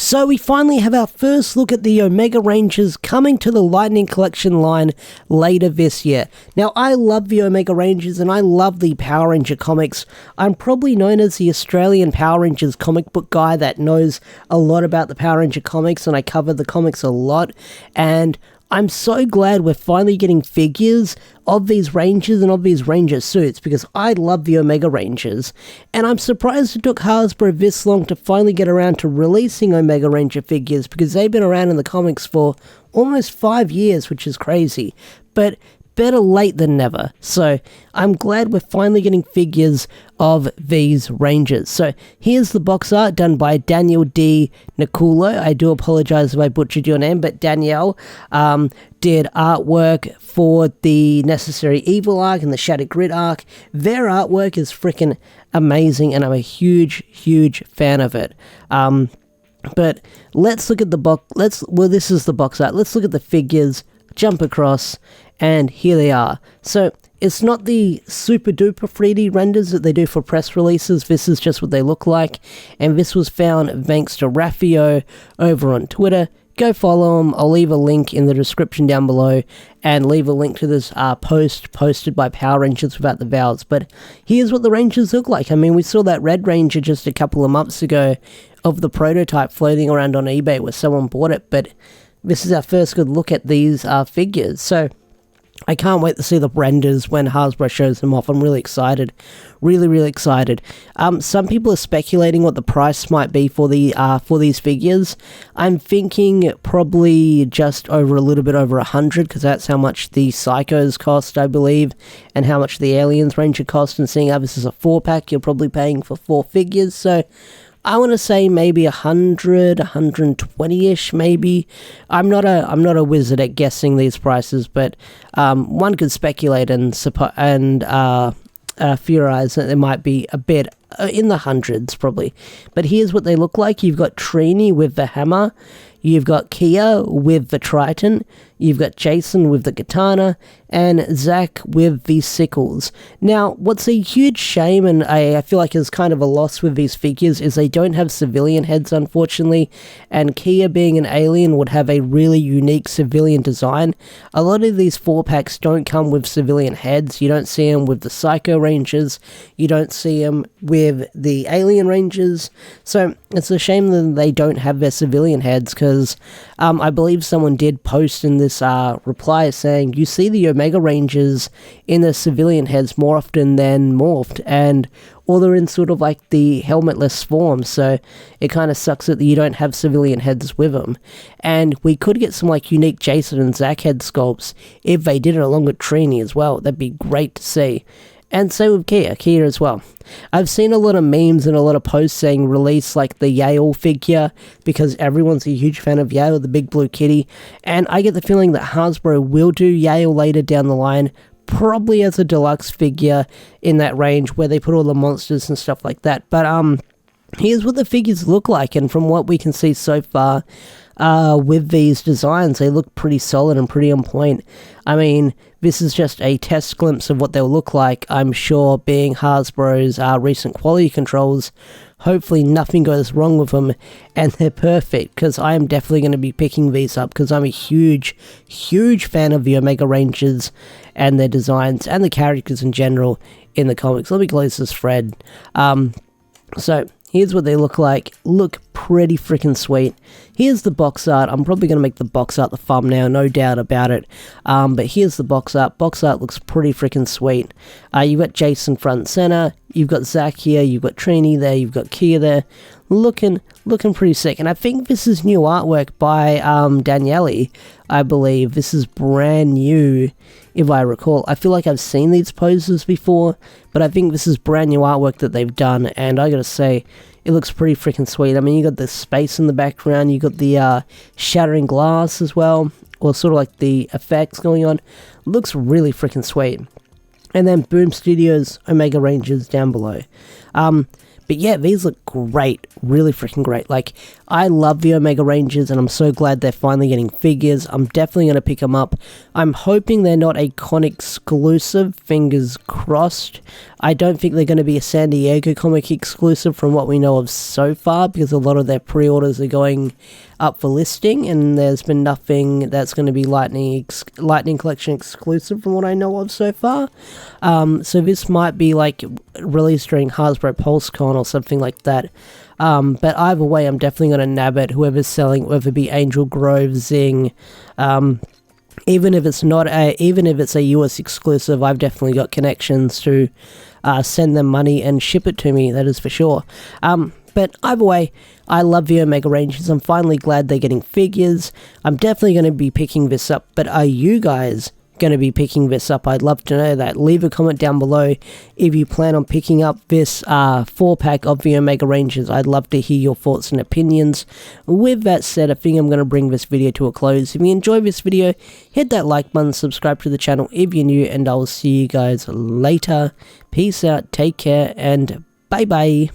So we finally have our first look at the Omega Rangers coming to the Lightning Collection line later this year. Now, I love the Omega Rangers and I love the Power Ranger comics. I'm probably known as the Australian Power Rangers comic book guy that knows a lot about the Power Ranger comics, and I cover the comics a lot, and I'm so glad we're finally getting figures of these Rangers and of these Ranger suits, because I love the Omega Rangers, and I'm surprised it took Hasbro this long to finally get around to releasing Omega Ranger figures, because they've been around in the comics for almost 5 years, which is crazy, but better late than never. So I'm glad we're finally getting figures of these Rangers. So here's the box art done by Daniel D. Niculo. I do apologize if I butchered your name, but Danielle did artwork for the Necessary Evil arc and the Shattered Grid arc. Their artwork is freaking amazing, and I'm a huge, huge fan of it. But let's look at the box. This is the box art. Let's look at the figures, jump across, and here they are. So it's not the super duper 3D renders that they do for press releases. This is just what they look like, and this was found thanks to Raffio over on Twitter. Go follow him. I'll leave a link in the description down below, and leave a link to this post posted by Power Rangers Without the Vowels. But here's what the Rangers look like. I mean, we saw that Red Ranger just a couple of months ago of the prototype floating around on eBay where someone bought it, but this is our first good look at these figures. So I can't wait to see the renders when Hasbro shows them off. I'm really excited. Really, really excited. Some people are speculating what the price might be for these figures. I'm thinking probably just over a little bit over 100, because that's how much the Psychos cost, I believe, and how much the Aliens Ranger cost. And seeing how this is a 4-pack, you're probably paying for 4 figures. So I want to say maybe 100, 120-ish, maybe. I'm not a wizard at guessing these prices, but one could speculate and theorize that there might be a bit in the hundreds, probably. But here's what they look like. You've got Trini with the hammer. You've got Kiya with the Triton. You've got Jason with the katana, and Zack with the sickles. Now, what's a huge shame, and I feel like is kind of a loss with these figures, is they don't have civilian heads, unfortunately, and Kiya, being an alien, would have a really unique civilian design. A lot of these 4-packs don't come with civilian heads. You don't see them with the Psycho Rangers. You don't see them with the Alien Rangers. So it's a shame that they don't have their civilian heads, because I believe someone did post in this reply saying, you see the Omega Rangers in their civilian heads more often than morphed, or they're in sort of like the helmetless form, so it kind of sucks that you don't have civilian heads with them. And we could get some like unique Jason and Zack head sculpts if they did it along with Trini as well. That'd be great to see. And same with Kiya as well. I've seen a lot of memes and a lot of posts saying release like the Yale figure, because everyone's a huge fan of Yale, the big blue kitty, and I get the feeling that Hasbro will do Yale later down the line, probably as a deluxe figure in that range where they put all the monsters and stuff like that. But here's what the figures look like, and from what we can see so far with these designs, they look pretty solid and pretty on point. I mean, this is just a test glimpse of what they'll look like. I'm sure, being Hasbro's recent quality controls, hopefully nothing goes wrong with them and they're perfect, because I am definitely going to be picking these up, because I'm a huge, huge fan of the Omega Rangers and their designs and the characters in general in the comics. Let me close this thread. So here's what they look like. Look pretty freaking sweet. Here's the box art. I'm probably going to make the box art the thumbnail, no doubt about it. But here's the box art. Box art looks pretty freaking sweet. You've got Jason front and center. You've got Zack here. You've got Trini there. You've got Kiya there. Looking pretty sick. And I think this is new artwork by Daniele, I believe. This is brand new, if I recall. I feel like I've seen these poses before, but I think this is brand new artwork that they've done, and I gotta say, it looks pretty freaking sweet. I mean, you got the space in the background, you got the shattering glass as well, or sort of like the effects going on. Looks really freaking sweet. And then Boom Studios Omega Rangers down below. But yeah, these look great, really freaking great. Like, I love the Omega Rangers, and I'm so glad they're finally getting figures. I'm definitely going to pick them up. I'm hoping they're not a con exclusive, fingers crossed. I don't think they're going to be a San Diego comic exclusive from what we know of so far, because a lot of their pre-orders are going up for listing, and there's been nothing that's going to be Lightning Collection exclusive from what I know of so far. So this might be like released during Hasbro PulseCon or something like that. But either way, I'm definitely going to nab it, whoever's selling, whether it be Angel Grove, Zing, even if it's a US exclusive, I've definitely got connections to send them money and ship it to me, that is for sure. But either way, I love the Omega Rangers. I'm finally glad they're getting figures. I'm definitely going to be picking this up, but are you guys going to be picking this up? I'd love to know that. Leave a comment down below if you plan on picking up this 4-pack of the Omega Rangers. I'd love to hear your thoughts and opinions. With that said, I think I'm going to bring this video to a close. If you enjoyed this video, hit that like button, subscribe to the channel if you're new, and I'll see you guys later. Peace out, take care, and bye bye.